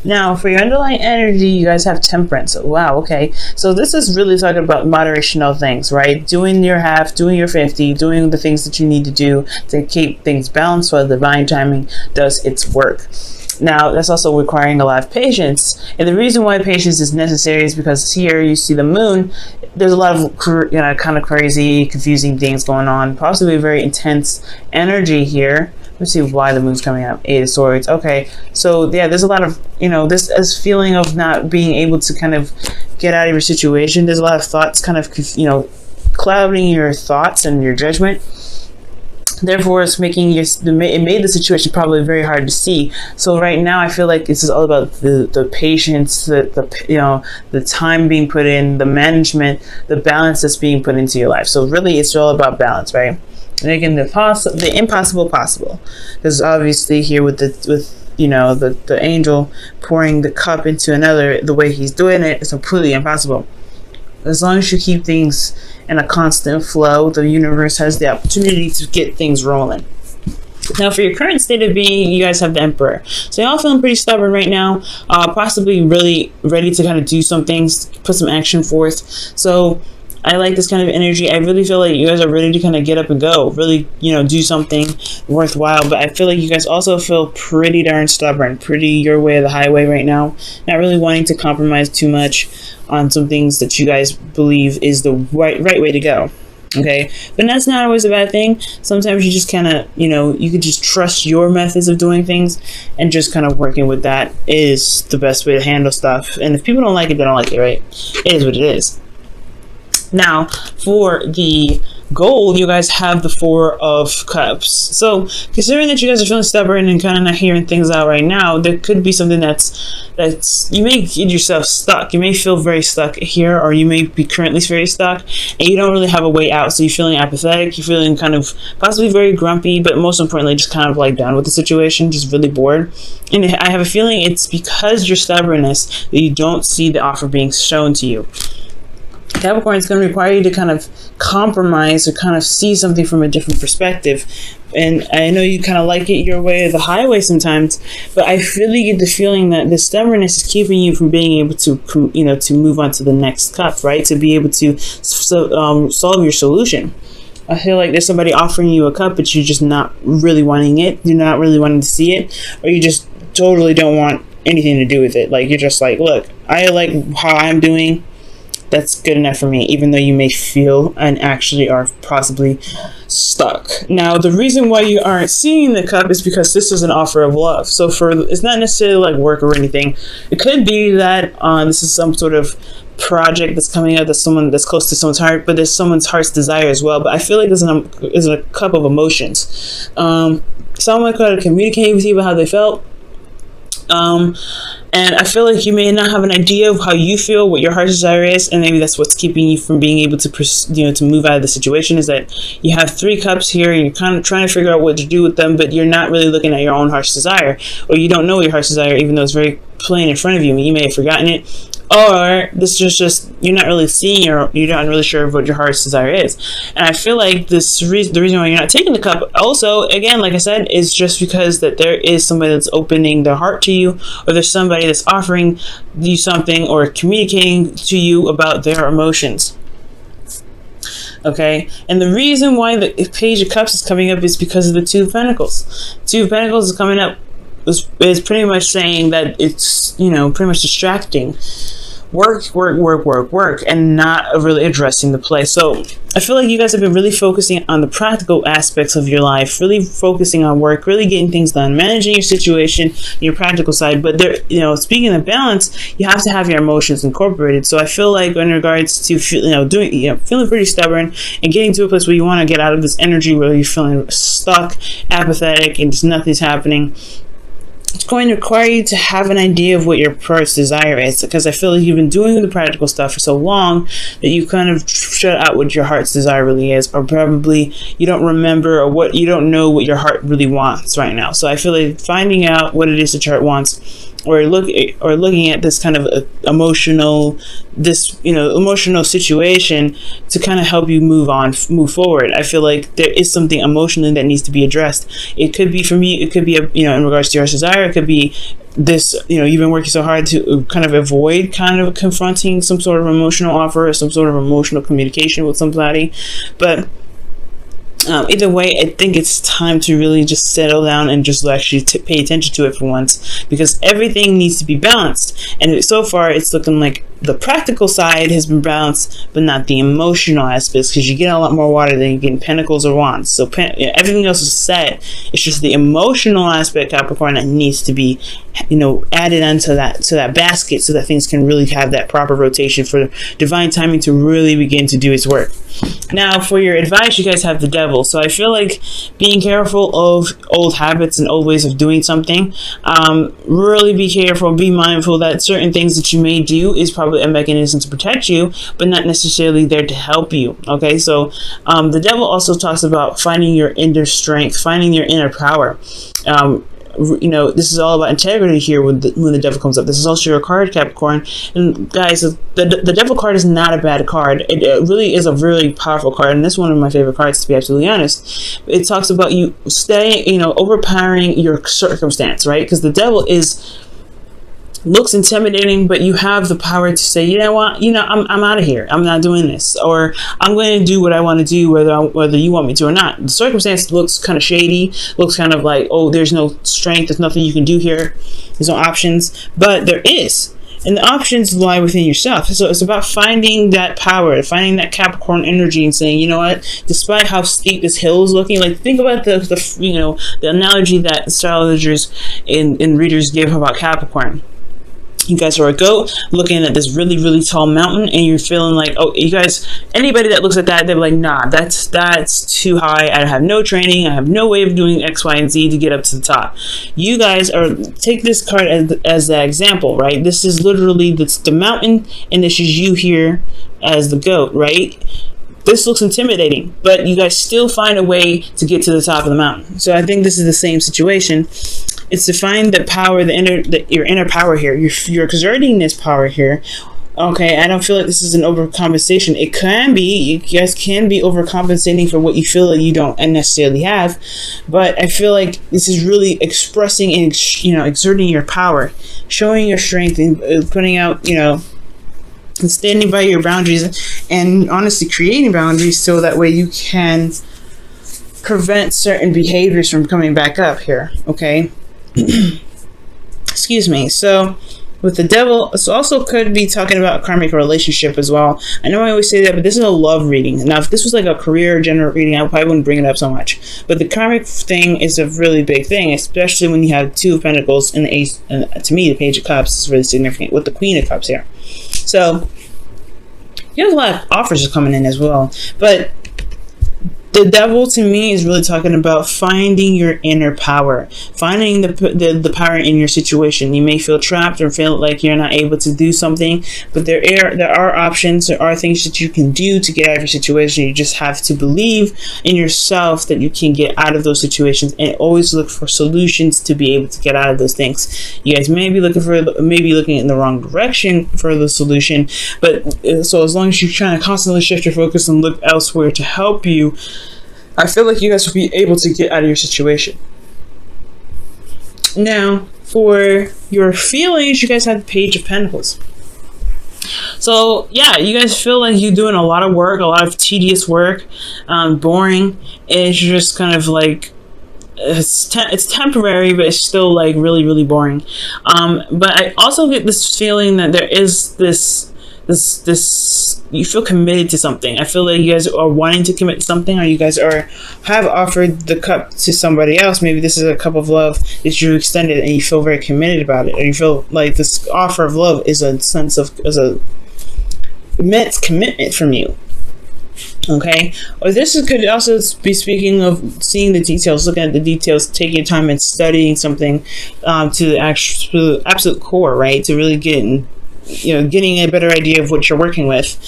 Now, for your underlying energy, you guys have temperance. Wow, okay. So this is really talking about moderation of things, right? Doing your half, doing your 50, doing the things that you need to do to keep things balanced while the divine timing does its work. Now, that's also requiring a lot of patience. And the reason why patience is necessary is because here you see the moon. There's a lot of, kind of crazy, confusing things going on. Possibly a very intense energy here. Let's see why the moon's coming up. 8 of Swords. Okay, so yeah, there's a lot of, this feeling of not being able to kind of get out of your situation. There's a lot of thoughts kind of, clouding your thoughts and your judgment. Therefore, it's it made the situation probably very hard to see. So right now, I feel like this is all about the patience, the time being put in, the management, the balance that's being put into your life. So really, it's all about balance, right? Making the impossible possible. Because obviously here with the angel pouring the cup into another, the way he's doing it is completely impossible. As long as you keep things in a constant flow, the universe has the opportunity to get things rolling. Now, for your current state of being, you guys have the Emperor. So y'all feeling pretty stubborn right now, possibly really ready to kind of do some things, put some action forth. So I like this kind of energy. I really feel like you guys are ready to kind of get up and go, really, do something worthwhile. But I feel like you guys also feel pretty darn stubborn, pretty your way or the highway right now. Not really wanting to compromise too much on some things that you guys believe is the right way to go. Okay, but that's not always a bad thing. Sometimes you just kind of, you could just trust your methods of doing things, and just kind of working with that is the best way to handle stuff. And if people don't like it, they don't like it, right? It is what it is. Now, for the gold, you guys have the 4 of Cups. So, considering that you guys are feeling stubborn and kind of not hearing things out right now, there could be something that's you may get yourself stuck. You may feel very stuck here, or you may be currently very stuck, and you don't really have a way out. So you're feeling apathetic. You're feeling kind of possibly very grumpy, but most importantly, just kind of like done with the situation, just really bored. And I have a feeling it's because your stubbornness that you don't see the offer being shown to you. Capricorn is going to require you to kind of compromise or kind of see something from a different perspective. And I know you kind of like it your way or the highway sometimes, but I really get the feeling that the stubbornness is keeping you from being able to, to move on to the next cup, right? To be able to solve your solution. I feel like there's somebody offering you a cup, but you're just not really wanting it. You're not really wanting to see it, or you just totally don't want anything to do with it. Like, you're just like, look, I like how I'm doing. That's good enough for me, even though you may feel and actually are possibly stuck. Now, the reason why you aren't seeing the cup is because this is an offer of love. So it's not necessarily like work or anything. It could be that this is some sort of project that's coming out that's close to someone's heart, but there's someone's heart's desire as well. But I feel like there's a cup of emotions. Someone could communicate with you about how they felt. And I feel like you may not have an idea of how you feel, what your heart's desire is, and maybe that's what's keeping you from being able to, to move out of the situation. Is that you have 3 cups here, and you're kind of trying to figure out what to do with them, but you're not really looking at your own heart's desire, or you don't know your heart's desire, even though it's very plain in front of you. You may have forgotten it. Or this is just you're not really seeing, or you're not really sure of what your heart's desire is. And I feel like the reason why you're not taking the cup, also, again, like I said, is just because that there is somebody that's opening their heart to you, or there's somebody that's offering you something or communicating to you about their emotions. Okay, and the reason why the Page of Cups is coming up is because of the 2 of Pentacles. 2 of Pentacles is coming up is pretty much saying that it's, pretty much distracting. Work, and not really addressing the play. So I feel like you guys have been really focusing on the practical aspects of your life, really focusing on work, really getting things done, managing your situation, your practical side. But there, speaking of balance, you have to have your emotions incorporated. So I feel like in regards to feeling pretty stubborn and getting to a place where you want to get out of this energy where you're feeling stuck, apathetic, and just nothing's happening. It's going to require you to have an idea of what your heart's desire is, because I feel like you've been doing the practical stuff for so long that you kind of shut out what your heart's desire really is, or probably you don't remember, or you don't know what your heart really wants right now. So I feel like finding out what it is that your heart wants, or looking at this kind of emotional situation to kind of help you move forward. I feel like there is something emotionally that needs to be addressed. It could be from you, it could be in regards to your desire, it could be this, you've been working so hard to kind of avoid kind of confronting some sort of emotional offer or some sort of emotional communication with somebody. But either way, I think it's time to really just settle down and just actually pay attention to it for once, because everything needs to be balanced. And so far, it's looking like the practical side has been balanced, but not the emotional aspects, because you get a lot more water than you get in pentacles or wands. So everything else is set. It's just the emotional aspect, Capricorn, that needs to be, added onto that basket, so that things can really have that proper rotation for divine timing to really begin to do its work. Now, for your advice, you guys have the Devil. So I feel like being careful of old habits and old ways of doing something. Really be careful, be mindful that certain things that you may do is probably a mechanism to protect you, but not necessarily there to help you. Okay, so the Devil also talks about finding your inner strength, finding your inner power. This is all about integrity here when the Devil comes up. This is also your card, Capricorn. And guys, the Devil card is not a bad card. It really is a really powerful card, and this is one of my favorite cards, to be absolutely honest. It talks about you staying, overpowering your circumstance, right? Because the Devil looks intimidating, but you have the power to say, you know what, I'm out of here. I'm not doing this, or I'm going to do what I want to do, whether you want me to or not. The circumstance looks kind of shady, looks kind of like, oh, there's no strength, there's nothing you can do here, there's no options, but there is. And the options lie within yourself. So it's about finding that power, finding that Capricorn energy, and saying, you know what, despite how steep this hill is looking, like think about the analogy that astrologers and readers give about Capricorn. You guys are a goat looking at this really, really tall mountain, and you're feeling like, oh, you guys, anybody that looks at that, they're like, nah, that's too high. I have no training. I have no way of doing X, Y, and Z to get up to the top. You guys take this card as the example, right? This is literally the mountain, and this is you here as the goat, right? This looks intimidating, but you guys still find a way to get to the top of the mountain. So I think this is the same situation. It's to find the power, your inner power here. You're exerting this power here. Okay, I don't feel like this is an overcompensation. It can be. You guys can be overcompensating for what you feel like you don't necessarily have. But I feel like this is really expressing and, exerting your power, showing your strength, and putting out, and standing by your boundaries, and honestly creating boundaries so that way you can prevent certain behaviors from coming back up here. Okay. Excuse me. So with the Devil, this also could be talking about a karmic relationship as well. I know I always say that, but this is a love reading. Now, if this was like a career general reading, I probably wouldn't bring it up so much. But the karmic thing is a really big thing, especially when you have Two of Pentacles and the Ace. And to me, the Page of Cups is really significant with the Queen of Cups here. So you have a lot of offers coming in as well. But the Devil, to me, is really talking about finding your inner power, finding the power in your situation. You may feel trapped or feel like you're not able to do something, but there are options. There are things that you can do to get out of your situation. You just have to believe in yourself that you can get out of those situations, and always look for solutions to be able to get out of those things. You guys may be looking in the wrong direction for the solution, but so as long as you're trying to constantly shift your focus and look elsewhere to help you, I feel like you guys will be able to get out of your situation. Now, for your feelings, you guys have the Page of Pentacles. So, yeah, you guys feel like you're doing a lot of work, a lot of tedious work, boring. It's just kind of like, it's temporary, but it's still like really, really boring. But I also get this feeling that there is this you feel committed to something. I feel like you guys are wanting to commit to something, or you guys have offered the cup to somebody else. Maybe this is a cup of love that you extended, and you feel very committed about it, or you feel like this offer of love is a immense commitment from you. Okay, or this could also be speaking of seeing the details, looking at the details, taking your time and studying something to the absolute core, right? To really getting a better idea of what you're working with,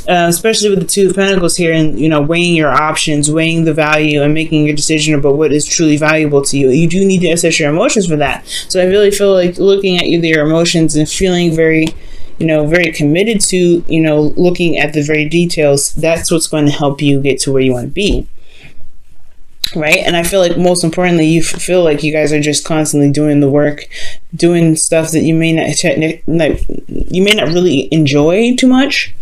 especially with the Two of Pentacles here, and weighing your options, weighing the value, and making your decision about what is truly valuable to you. You do need to assess your emotions for that. So I really feel like looking at your emotions and feeling very committed to looking at the very details, that's what's going to help you get to where you want to be. right? And I feel like most importantly, you feel like you guys are just constantly doing the work, doing stuff that you may not really enjoy too much.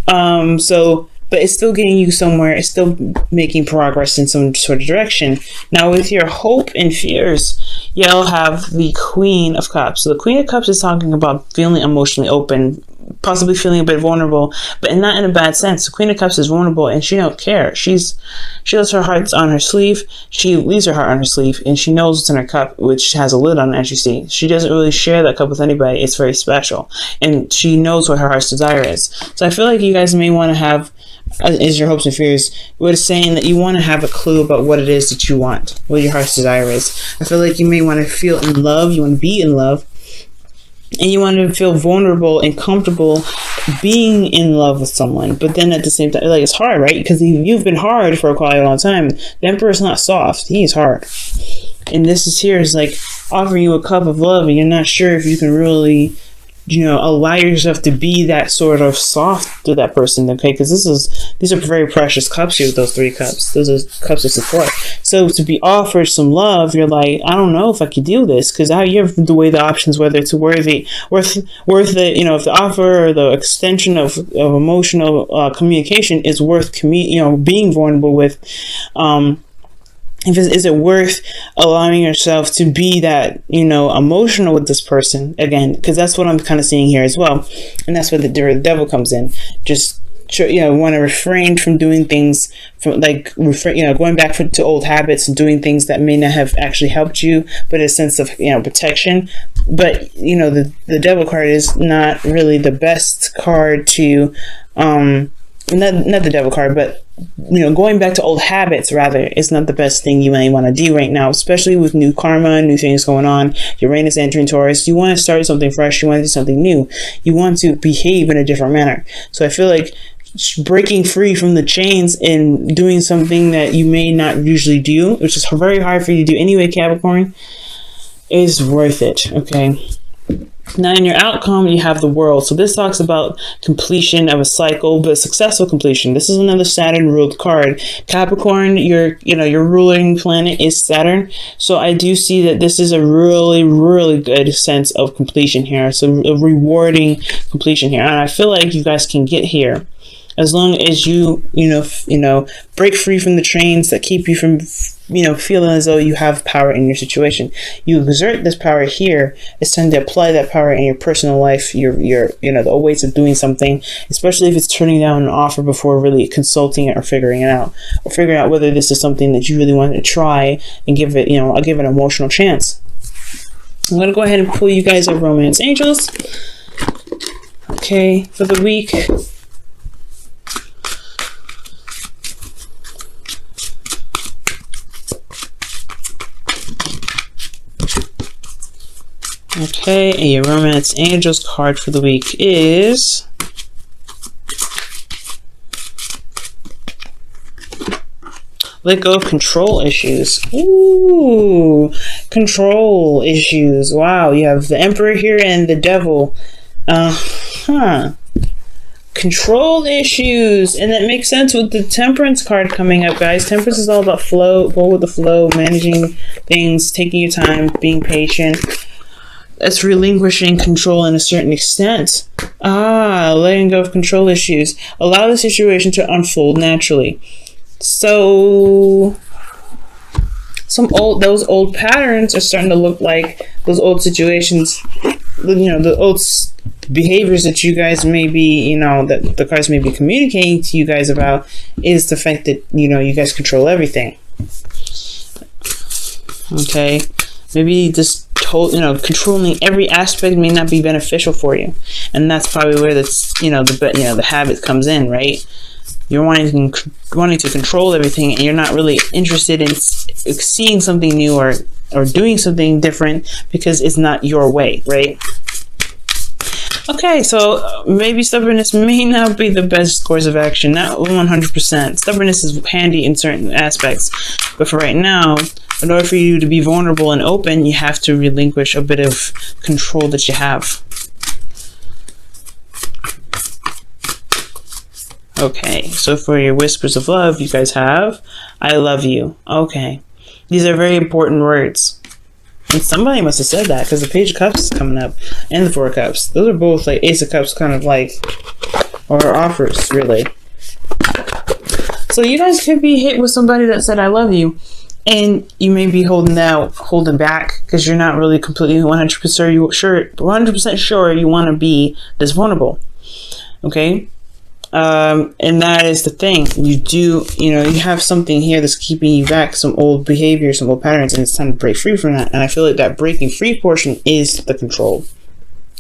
But it's still getting you somewhere. It's still making progress in some sort of direction. Now, with your hope and fears, you'll have the Queen of Cups. So the Queen of Cups is talking about feeling emotionally open, possibly feeling a bit vulnerable, but not in a bad sense. The Queen of Cups is vulnerable and she don't care. She lets her heart on her sleeve. She leaves her heart on her sleeve and she knows what's in her cup, which has a lid on it, as you see. She doesn't really share that cup with anybody. It's very special. And she knows what her heart's desire is. So I feel like you guys may want to have, is your hopes and fears, what it's saying that you want to have a clue about what it is that you want, what your heart's desire is. I feel like you may want to feel in love, you want to be in love, and you want to feel vulnerable and comfortable being in love with someone. But then at the same time, like, it's hard, right? Because you've been hard for quite a long time. The Emperor's not soft, he's hard. And this is here is like offering you a cup of love, and you're not sure if you can really, allow yourself to be that sort of soft to that person, okay? Because these are very precious cups here, those 3 cups. Those are cups of support. So to be offered some love, you're like, I don't know if I could do this, because you have to weigh the options, whether it's worth the, if the offer or the extension of emotional communication is worth being vulnerable with. Is it worth allowing yourself to be that, emotional with this person again? Because that's what I'm kind of seeing here as well. And that's where the devil comes in. Just, want to refrain from doing things from going back to old habits and doing things that may not have actually helped you, but a sense of, protection. But, the devil card is not really the best card to, not the devil card, but going back to old habits rather is not the best thing you may want to do right now, especially with new karma, new things going on. Uranus entering Taurus, you want to start something fresh, you want to do something new, you want to behave in a different manner. So I feel like breaking free from the chains and doing something that you may not usually do, which is very hard for you to do anyway, Capricorn, is worth it, okay? Now in your outcome, you have the World. So this talks about completion of a cycle, but successful completion. This is another Saturn ruled card. Capricorn, your ruling planet is Saturn. So I do see that this is a really, really good sense of completion here. So a rewarding completion here. And I feel like you guys can get here as long as you break free from the chains that keep you from feeling as though you have power in your situation. You exert this power here. It's time to apply that power in your personal life, your the ways of doing something, especially if it's turning down an offer before really consulting it or figuring it out, or figuring out whether this is something that you really want to try and give it, I'll give it an emotional chance. I'm going to go ahead and pull you guys a romance angels. Okay, for the week. Okay, and your romance angels card for the week is let go of control issues. Ooh, control issues. Wow, you have the Emperor here and the Devil. Control issues, and that makes sense with the Temperance card coming up, guys. Temperance is all about flow, go with the flow, managing things, taking your time, being patient. That's relinquishing control in a certain extent. Letting go of control issues. Allow the situation to unfold naturally. So those old patterns are starting to look like those old situations, the old behaviors that you guys may be, that the cards may be communicating to you guys about, is the fact that, you guys control everything. Okay. Maybe just controlling every aspect may not be beneficial for you, and that's probably where the habit comes in, right? You're wanting to control everything, and you're not really interested in seeing something new or doing something different because it's not your way, right? Okay, so maybe stubbornness may not be the best course of action, not 100%. Stubbornness is handy in certain aspects, but for right now, in order for you to be vulnerable and open, you have to relinquish a bit of control that you have. Okay, so for your whispers of love, you guys have, I love you. Okay. These are very important words. And somebody must have said that, because the Page of Cups is coming up, and the Four of Cups. Those are both like Ace of Cups, kind of like, or offers, really. So you guys could be hit with somebody that said, I love you. And you may be holding back, because you're not really completely 100% sure you want to be this vulnerable. Okay? And that is the thing. You have something here that's keeping you back, some old behavior, some old patterns, and it's time to break free from that. And I feel like that breaking free portion is the control,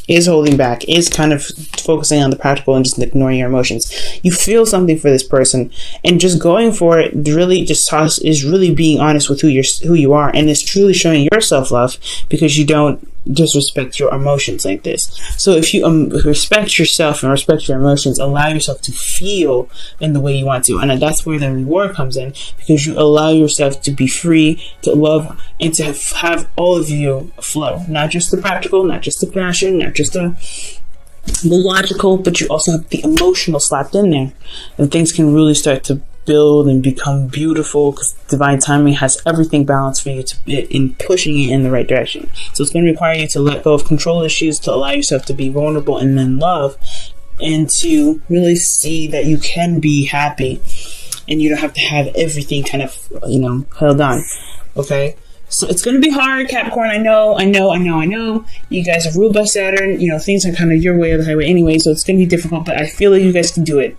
is holding back, is kind of focusing on the practical and just ignoring your emotions. You feel something for this person, and just going for it really is really being honest with who you are, and it's truly showing your self-love, because you don't disrespect your emotions like this. So if you respect yourself and respect your emotions, allow yourself to feel in the way you want to, and that's where the reward comes in, because you allow yourself to be free, to love, and to have all of you flow, not just the practical, not just the passion, not just the logical, but you also have the emotional slapped in there, and things can really start to build and become beautiful, because divine timing has everything balanced for you in pushing it in the right direction. So it's going to require you to let go of control issues, to allow yourself to be vulnerable and then love, and to really see that you can be happy and you don't have to have everything kind of held on. Okay, so it's going to be hard, Capricorn. I know. You guys are ruled by Saturn. Things are kind of your way or the highway anyway, so it's going to be difficult, but I feel like you guys can do it.